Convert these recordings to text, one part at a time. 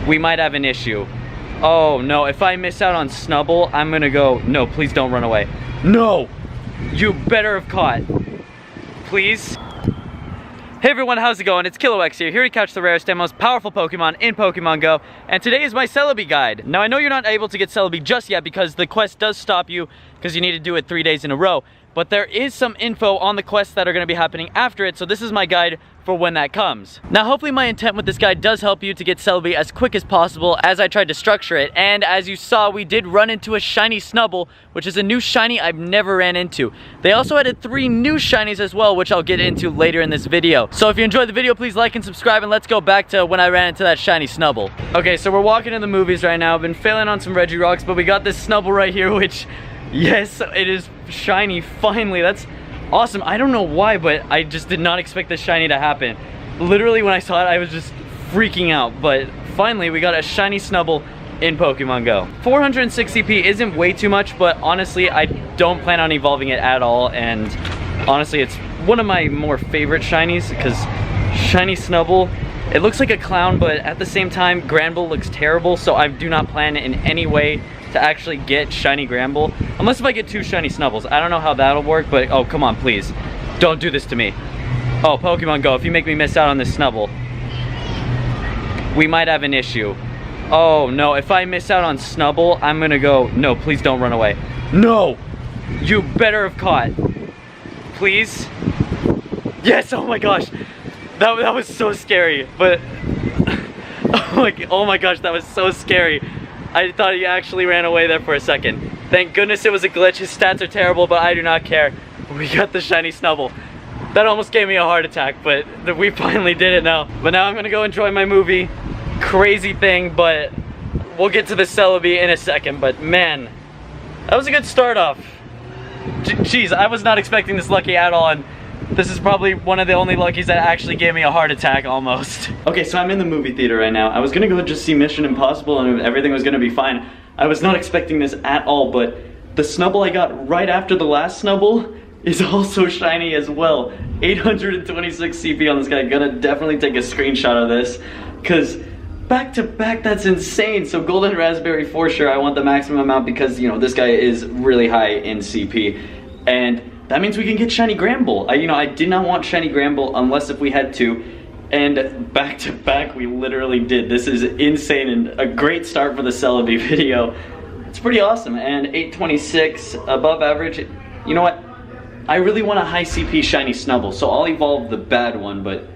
we might have an issue. Oh no, if I miss out on Snubbull, I'm gonna go, no, please don't run away. No! You better have caught. Please? Hey everyone, how's it going? It's KiloX here to catch the rarest and most powerful Pokemon in Pokemon Go, and today is my Celebi guide. Now I know you're not able to get Celebi just yet because the quest does stop you because you need to do it 3 days in a row, but there is some info on the quests that are going to be happening after it, so this is my guide for when that comes. Now hopefully my intent with this guide does help you to get Celebi as quick as possible as I tried to structure it, and as you saw we did run into a shiny Snubbull, which is a new shiny I've never ran into. They also added 3 new shinies as well, which I'll get into later in this video. So if you enjoyed the video, please like and subscribe, and let's go back to when I ran into that shiny Snubbull. Okay, so we're walking in the movies right now. I've been failing on some Regirocks, but we got this Snubbull right here, which, yes, it is shiny finally. That's awesome. I don't know why, but I just did not expect this shiny to happen. Literally when I saw it, I was just freaking out, but finally we got a shiny Snubbull in Pokemon Go. 406 CP isn't way too much, but honestly I don't plan on evolving it at all, and honestly it's one of my more favorite shinies because shiny Snubbull, it looks like a clown, but at the same time Grambo looks terrible, so I do not plan in any way to actually get shiny Grambo, unless if I get 2 shiny Snubbulls. I don't know how that'll work, but oh come on, please don't do this to me. Oh, Pokemon Go, if you make me miss out on this Snubbull, we might have an issue. Oh no, if I miss out on Snubbull, I'm gonna go, no, please don't run away. No! You better have caught. Please? Yes, oh my gosh. That was so scary, but oh my gosh, that was so scary. I thought he actually ran away there for a second. Thank goodness it was a glitch. His stats are terrible, but I do not care. We got the shiny Snubbull. That almost gave me a heart attack, but we finally did it now. But now I'm gonna go enjoy my movie. Crazy thing, but we'll get to the Celebi in a second. But man, that was a good start off. Jeez, I was not expecting this lucky at all, and this is probably one of the only luckies that actually gave me a heart attack almost. Okay, so I'm in the movie theater right now. I was gonna go just see Mission Impossible and everything was gonna be fine. I was not expecting this at all, but the Snubbull I got right after the last Snubbull is also shiny as well. 826 CP on this guy. Gonna definitely take a screenshot of this, because back to back, that's insane. So Golden Raspberry for sure. I want the maximum amount because, you know, this guy is really high in CP. And that means we can get shiny Grambo. I did not want shiny Grambo unless if we had to. And back to back, we literally did. This is insane and a great start for the Celebi video. It's pretty awesome. And 826 above average. You know what? I really want a high CP shiny Snubbull, so I'll evolve the bad one, but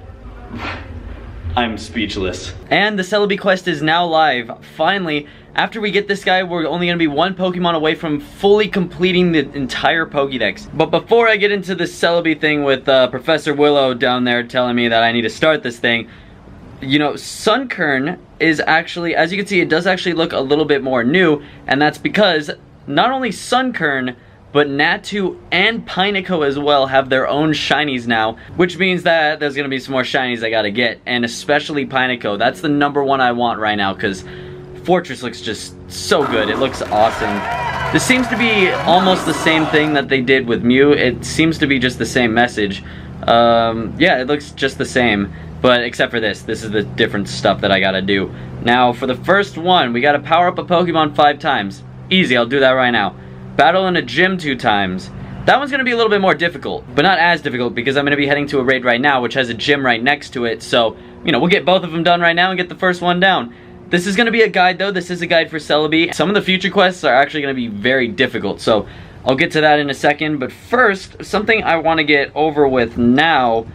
I'm speechless. And the Celebi quest is now live. Finally, after we get this guy, we're only gonna be 1 Pokemon away from fully completing the entire Pokédex. But before I get into the Celebi thing with Professor Willow down there telling me that I need to start this thing, you know, Sunkern is actually, as you can see, it does actually look a little bit more new, and that's because not only Sunkern, but Natu and Pineco as well have their own shinies now, which means that there's gonna be some more shinies I gotta get, and especially Pineco. That's the #1 I want right now, because Fortress looks just so good. It looks awesome. This seems to be almost the same thing that they did with Mew. It seems to be just the same message. Yeah, it looks just the same, but except for this. This is the different stuff that I gotta do. Now, for the first one, we gotta power up a Pokemon 5 times. Easy, I'll do that right now. Battle in a gym 2 times. That one's gonna be a little bit more difficult, but not as difficult because I'm gonna be heading to a raid right now which has a gym right next to it, so, you know, we'll get both of them done right now and get the first one down. This is gonna be a guide though. This is a guide for Celebi. Some of the future quests are actually gonna be very difficult, so I'll get to that in a second, but first, something I wanna get over with now,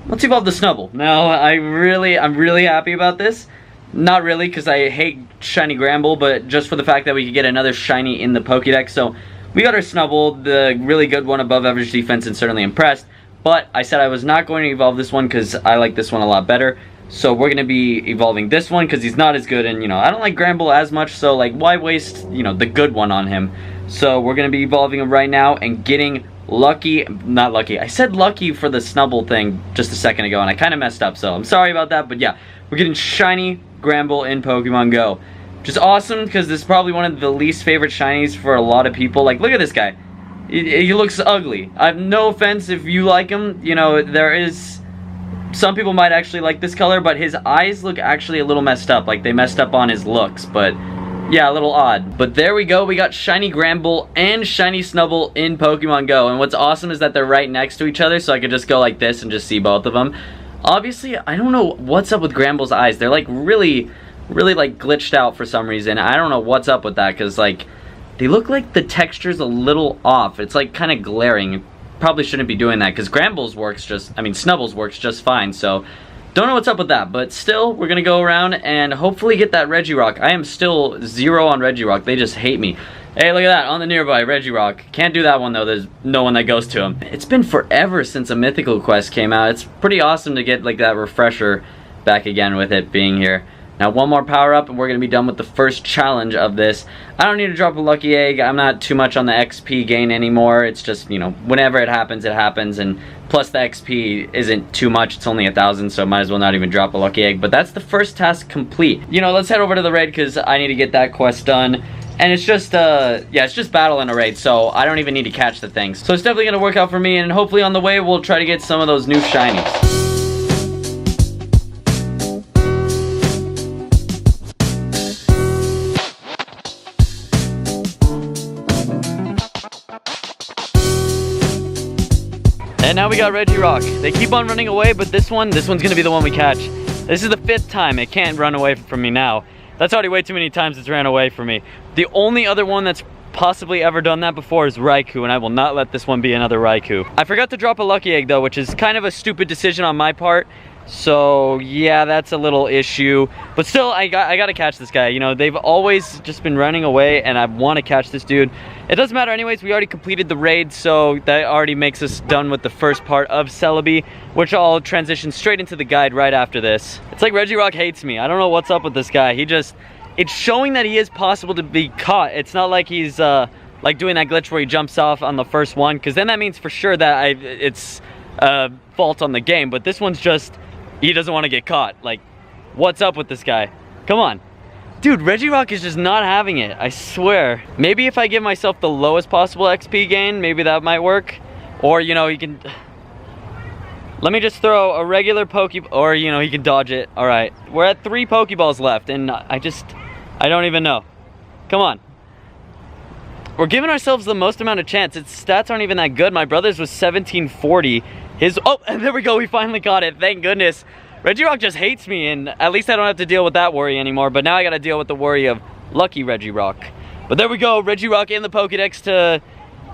let's evolve the Snubbull. Now, I'm really happy about this. Not really, because I hate shiny Grambo, but just for the fact that we could get another shiny in the Pokédex. So we got our Snubbull, the really good one, above average defense, and certainly impressed. But I said I was not going to evolve this one because I like this one a lot better. So we're going to be evolving this one because he's not as good, and, you know, I don't like Grambo as much, so, like, why waste, you know, the good one on him? So we're going to be evolving him right now and getting lucky, not lucky. I said lucky for the Snubbull thing just a second ago, and I kind of messed up, so I'm sorry about that, but yeah, we're getting shiny Grambo in Pokemon Go. Which is awesome, because this is probably one of the least favorite shinies for a lot of people. Like, look at this guy. He looks ugly. I have no offense if you like him. You know, there is some people might actually like this color, but his eyes look actually a little messed up. Like, they messed up on his looks, but yeah, a little odd. But there we go. We got Shiny Grambo and Shiny Snubbull in Pokemon Go. And what's awesome is that they're right next to each other, so I could just go like this and just see both of them. Obviously, I don't know what's up with Grambo's eyes. They're like really like glitched out for some reason. I don't know what's up with that, because like they look like the texture's a little off. It's like kind of glaring. Probably shouldn't be doing that, because Snubbull's works just fine. So don't know what's up with that, but still, we're gonna go around and hopefully get that Regirock. I am still 0 on Regirock. They just hate me. Hey, look at that, on the nearby, Regirock. Can't do that one though, there's no one that goes to him. It's been forever since a mythical quest came out. It's pretty awesome to get like that refresher back again with it being here. Now, one more power up and we're gonna be done with the first challenge of this. I don't need to drop a lucky egg. I'm not too much on the XP gain anymore. It's just, you know, whenever it happens, and plus the XP isn't too much. It's only 1,000, so might as well not even drop a lucky egg. But that's the first task complete. You know, let's head over to the raid, because I need to get that quest done. And it's just, yeah, it's just battle in a raid, so I don't even need to catch the things. So it's definitely gonna work out for me, and hopefully on the way, we'll try to get some of those new shinies. And now we got Regirock. They keep on running away, but this one's gonna be the one we catch. This is the 5th time. It can't run away from me now. That's already way too many times it's ran away from me. The only other one that's possibly ever done that before is Raikou, and I will not let this one be another Raikou. I forgot to drop a lucky egg though, which is kind of a stupid decision on my part. So yeah, that's a little issue. But still, I gotta catch this guy. You know, they've always just been running away, and I want to catch this dude. It doesn't matter anyways, we already completed the raid, so that already makes us done with the first part of Celebi, which I'll transition straight into the guide right after this. It's like Regirock hates me. I don't know what's up with this guy. It's showing that he is possible to be caught. It's not like he's like doing that glitch where he jumps off on the first one, because then that means for sure that it's a fault on the game. But this one's just, he doesn't want to get caught. Like, what's up with this guy? Come on. Dude, Regirock is just not having it, I swear. Maybe if I give myself the lowest possible XP gain, maybe that might work. Or, you know, he can... Let me just throw a regular or, you know, he can dodge it. All right, we're at 3 Pokeballs left, and I don't even know. Come on. We're giving ourselves the most amount of chance. Its stats aren't even that good. My brother's was 1740. Oh, and there we go, we finally got it, thank goodness. Regirock just hates me, and at least I don't have to deal with that worry anymore, but now I gotta deal with the worry of lucky Regirock. But there we go, Regirock in the Pokedex to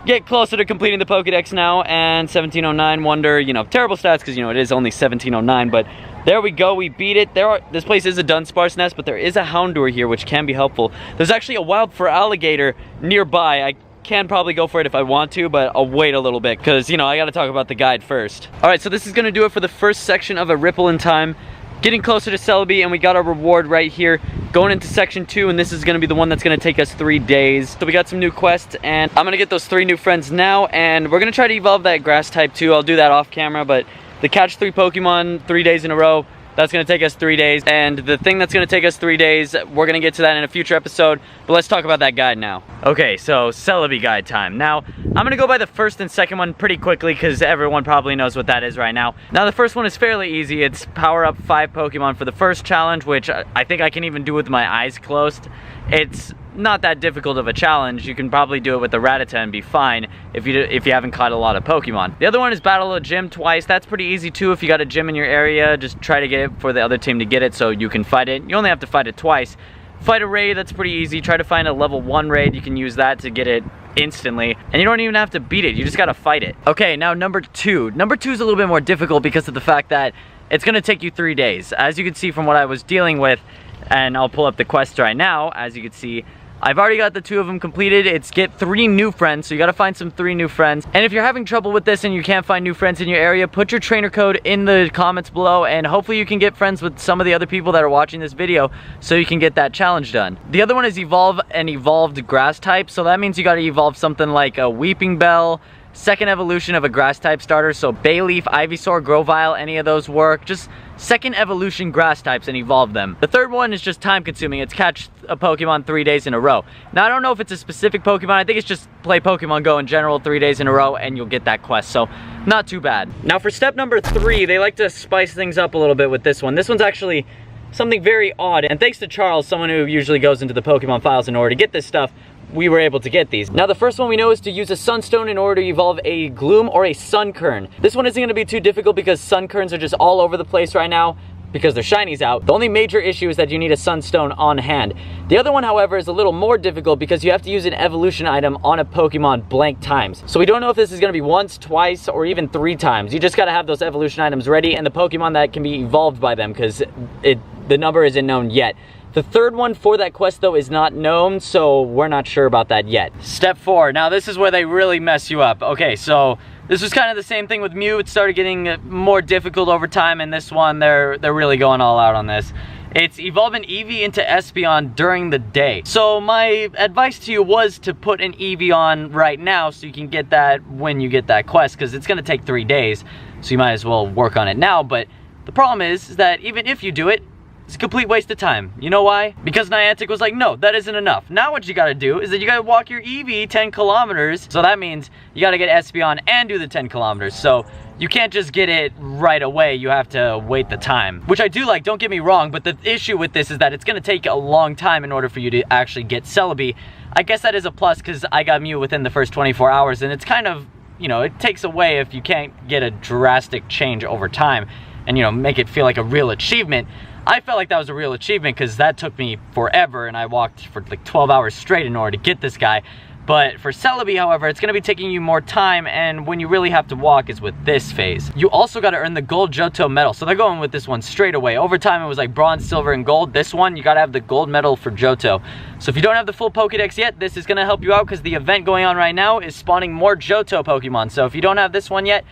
get closer to completing the Pokedex now, and 1709 Wonder, you know, terrible stats because, you know, it is only 1709, but there we go, we beat it. This place is a Dunsparce nest, but there is a Houndour here, which can be helpful. There's actually a wild fur alligator nearby. I can probably go for it if I want to, but I'll wait a little bit because, you know, I got to talk about the guide first. All right, so this is going to do it for the first section of A Ripple in Time. Getting closer to Celebi, and we got our reward right here. Going into section 2, and this is going to be the one that's going to take us 3 days. So we got some new quests, and I'm going to get those 3 new friends now, and we're going to try to evolve that grass type too. I'll do that off camera, but the catch 3 Pokemon 3 days in a row, that's going to take us 3 days. And the thing that's going to take us 3 days, we're going to get to that in a future episode. But let's talk about that guide now. Okay, so Celebi guide time. Now, I'm going to go by the first and second one pretty quickly because everyone probably knows what that is right now. Now, the first one is fairly easy. It's power up 5 Pokemon for the first challenge, which I think I can even do with my eyes closed. It's not that difficult of a challenge. You can probably do it with the Rattata and be fine if you haven't caught a lot of Pokemon. The other one is battle a gym twice. That's pretty easy too. If you got a gym in your area, just try to get it for the other team to get it so you can fight it. You only have to fight it twice. Fight a raid, that's pretty easy. Try to find a level 1 raid. You can use that to get it instantly, and you don't even have to beat it. You just gotta fight it. Okay, now number 2. Number 2 is a little bit more difficult because of the fact that it's gonna take you 3 days. As you can see from what I was dealing with, and I'll pull up the quest right now, as you can see, I've already got the 2 of them completed. It's get 3 new friends, so you gotta find some 3 new friends. And if you're having trouble with this and you can't find new friends in your area, put your trainer code in the comments below, and hopefully you can get friends with some of the other people that are watching this video so you can get that challenge done. The other one is evolve an evolved grass type, so that means you gotta evolve something like a Weeping Bell, second evolution of a grass type starter, so Bayleaf, Ivysaur, Grovyle, any of those work. Just second evolution grass types and evolve them. The third one is just time consuming. It's catch a Pokemon 3 days in a row. Now I don't know if it's a specific Pokemon, I think it's just play Pokemon Go in general 3 days in a row and you'll get that quest, so not too bad. Now for step number 3, they like to spice things up a little bit with this one. This one's actually something very odd, and thanks to Charles, someone who usually goes into the Pokemon files in order to get this stuff, we were able to get these. Now the first one we know is to use a Sunstone in order to evolve a Gloom or a Sunkern. This one isn't going to be too difficult because Sunkerns are just all over the place right now because their shinies out. The only major issue is that you need a Sunstone on hand. The other one, however, is a little more difficult because you have to use an evolution item on a Pokemon blank times. So we don't know if this is going to be once, twice, or even 3 times. You just got to have those evolution items ready and the Pokemon that can be evolved by them, because the number isn't known yet. The third one for that quest though is not known, so we're not sure about that yet. Step 4, now this is where they really mess you up. Okay, so this was kind of the same thing with Mew. It started getting more difficult over time, and this one, they're really going all out on this. It's evolve an Eevee into Espeon during the day. So my advice to you was to put an Eevee on right now so you can get that when you get that quest, because it's going to take 3 days, so you might as well work on it now. But the problem is that even if you do it, it's a complete waste of time. You know why? Because Niantic was like, no, that isn't enough. Now what you gotta do is that you gotta walk your Eevee 10 kilometers. So that means you gotta get Espeon and do the 10 kilometers. So you can't just get it right away. You have to wait the time. Which I do like, don't get me wrong, but the issue with this is that it's gonna take a long time in order for you to actually get Celebi. I guess that is a plus because I got Mew within the first 24 hours, and it's kind of, you know, it takes away if you can't get a drastic change over time and, you know, make it feel like a real achievement. I felt like that was a real achievement because that took me forever and I walked for like 12 hours straight in order to get this guy. But for Celebi, however, it's going to be taking you more time, and when you really have to walk is with this phase. You also got to earn the gold Johto medal, so they're going with this one straight away. Over time it was like bronze, silver, and gold. This one, you got to have the gold medal for Johto. So if you don't have the full Pokedex yet, this is going to help you out because the event going on right now is spawning more Johto Pokemon. So if you don't have this one yet,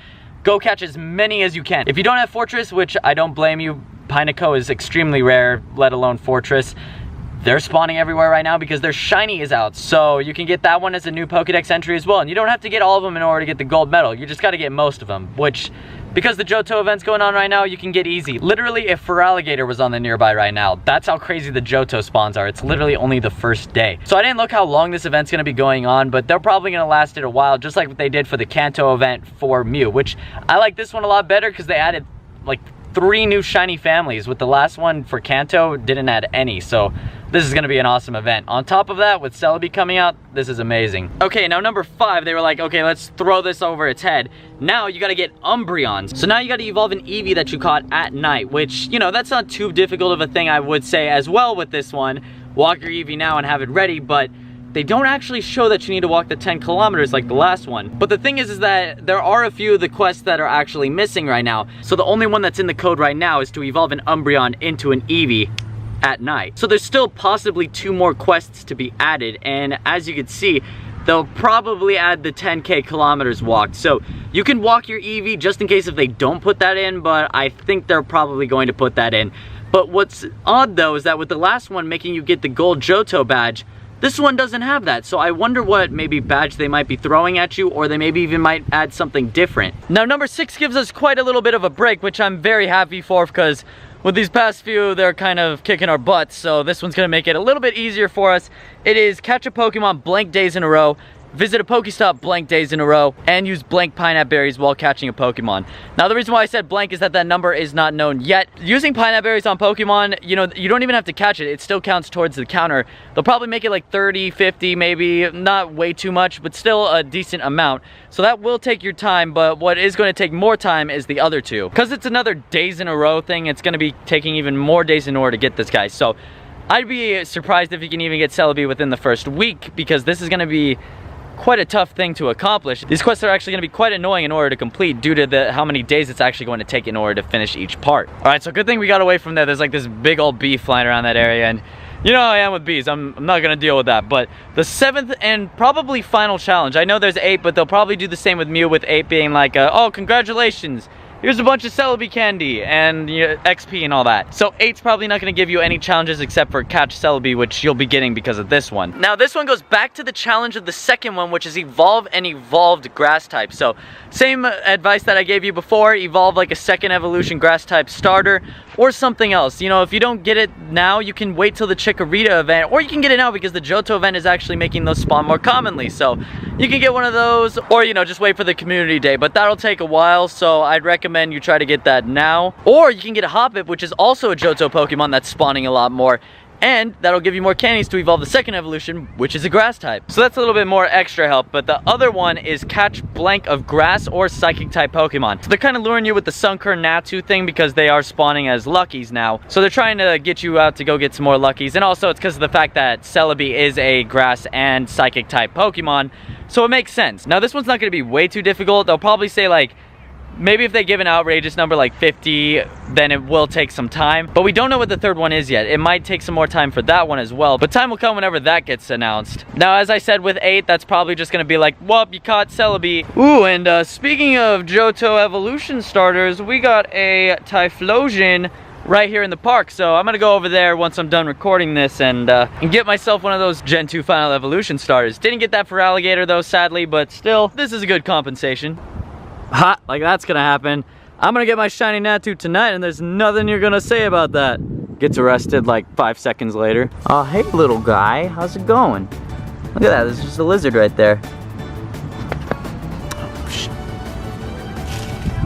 go catch as many as you can. If you don't have Fortress, which I don't blame you, Pineco is extremely rare, let alone Fortress. They're spawning everywhere right now because their Shiny is out. So you can get that one as a new Pokedex entry as well. And you don't have to get all of them in order to get the gold medal. You just got to get most of them, which, because the Johto event's going on right now, you can get easy. Literally, if Feraligatr was on the nearby right now, that's how crazy the Johto spawns are. It's literally only the first day. So I didn't look how long this event's going to be going on, but they're probably going to last it a while, just like what they did for the Kanto event for Mew, which I like this one a lot better because they added like 3 new shiny families, with the last one for Kanto didn't add any. So this is going to be an awesome event. On top of that, with Celebi coming out, this is amazing. Okay, now number 5, they were like, okay, let's throw this over its head. Now you got to get Umbreons. So now you got to evolve an Eevee that you caught at night, which, you know, that's not too difficult of a thing, I would say, as well with this one. Walk your Eevee now and have it ready, but they don't actually show that you need to walk the 10 kilometers like the last one. But the thing is that there are a few of the quests that are actually missing right now. So the only one that's in the code right now is to evolve an Umbreon into an Eevee at night. So there's still possibly 2 more quests to be added, and as you can see, they'll probably add the 10k kilometers walked. So you can walk your Eevee just in case if they don't put that in, but I think they're probably going to put that in. But what's odd though is that with the last one making you get the gold Johto badge, this one doesn't have that, so I wonder what maybe badge they might be throwing at you, or they maybe even might add something different. Now number 6 gives us quite a little bit of a break, which I'm very happy for, because with these past few, they're kind of kicking our butts, so this one's gonna make it a little bit easier for us. It is catch a Pokemon blank days in a row, visit a Pokestop blank days in a row, and use blank Pinap Berries while catching a Pokemon. Now the reason why I said blank is that that number is not known yet. Using Pinap Berries on Pokemon, you know, you don't even have to catch it. It still counts towards the counter. They'll probably make it like 30, 50 maybe, not way too much, but still a decent amount. So that will take your time, but what is going to take more time is the other 2. Because it's another days in a row thing, it's going to be taking even more days in order to get this guy. So I'd be surprised if you can even get Celebi within the first week, because this is going to be quite a tough thing to accomplish. These quests are actually going to be quite annoying in order to complete due to how many days it's actually going to take in order to finish each part. Alright, so good thing we got away from there. There's like this big old bee flying around that area, and you know how I am with bees. I'm not going to deal with that. But the 7th and probably final challenge. I know there's 8, but they'll probably do the same with Mew, with 8 being like, oh, congratulations. here's a bunch of Celebi candy and XP and all that. So 8's probably not going to give you any challenges except for Catch Celebi, which you'll be getting because of this one. Now this one goes back to the challenge of the second one, which is evolve an evolved grass type. So same advice that I gave you before, evolve like a second evolution grass type starter or something else. You know, if you don't get it now, you can wait till the Chikorita event, or you can get it now because the Johto event is actually making those spawn more commonly. So you can get one of those, or you know, just wait for the community day, but that'll take a while, so I'd recommend you try to get that now. Or you can get a Hoppip, which is also a Johto Pokemon that's spawning a lot more, and that'll give you more candies to evolve the second evolution, which is a grass type. So that's a little bit more extra help, but the other one is catch blank of grass or psychic type Pokemon. So they're kind of luring you with the Sunkern Natu thing because they are spawning as Luckies now. So they're trying to get you out to go get some more Luckies, and also it's because of the fact that Celebi is a grass and psychic type Pokemon, so it makes sense. Now this one's not going to be way too difficult. They'll probably say like, maybe if they give an outrageous number like 50, then it will take some time. But we don't know what the third one is yet. It might take some more time for that one as well. But time will come whenever that gets announced. Now, as I said with 8, that's probably just going to be like, whoop, you caught Celebi. Ooh, and speaking of Johto evolution starters, we got a Typhlosion right here in the park. So I'm going to go over there once I'm done recording this and get myself one of those Gen 2 final evolution starters. Didn't get that for Alligator though, sadly, but still, this is a good compensation. Ha, like that's gonna happen. I'm gonna get my shiny Natu tonight and there's nothing you're gonna say about that. Gets arrested like 5 seconds later. Oh, hey little guy, how's it going? Look at that, there's just a lizard right there.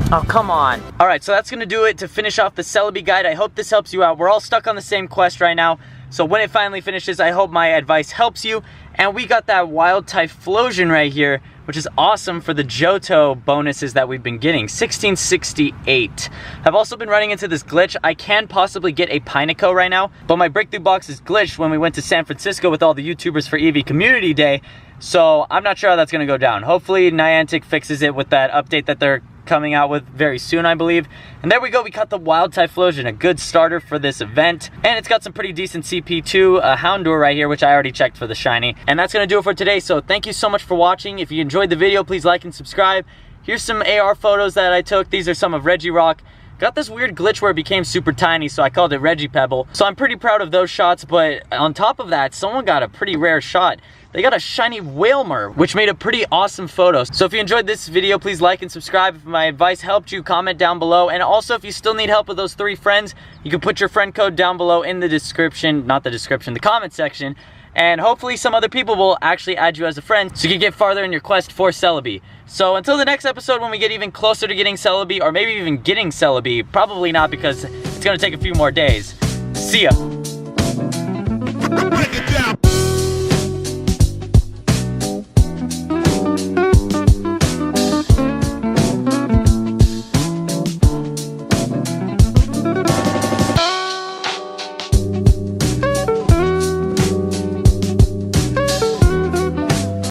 Oh, come on. All right, so that's gonna do it to finish off the Celebi guide. I hope this helps you out. We're all stuck on the same quest right now. So when it finally finishes, I hope my advice helps you. And we got that wild Typhlosion right here, which is awesome for the Johto bonuses that we've been getting. 1668. I've also been running into this glitch. I can possibly get a Pineco right now, but my breakthrough box is glitched when we went to San Francisco with all the YouTubers for EV Community Day. So I'm not sure how that's gonna go down. Hopefully Niantic fixes it with that update that they're coming out with very soon, I believe. And there we go, we got the wild Typhlosion, a good starter for this event. And it's got some pretty decent CP too, a Houndour right here, which I already checked for the shiny. And that's gonna do it for today, so thank you so much for watching. If you enjoyed the video, please like and subscribe. Here's some AR photos that I took. These are some of Regirock. Got this weird glitch where it became super tiny, so I called it Regipebble. So I'm pretty proud of those shots, but on top of that, someone got a pretty rare shot. They got a shiny Whalmer, which made a pretty awesome photo. So if you enjoyed this video, please like and subscribe. If my advice helped you, comment down below. And also, if you still need help with those 3 friends, you can put your friend code down below in the description, not the description, the comment section. And hopefully some other people will actually add you as a friend so you can get farther in your quest for Celebi. So until the next episode when we get even closer to getting Celebi, or maybe even getting Celebi, probably not because it's gonna take a few more days. See ya.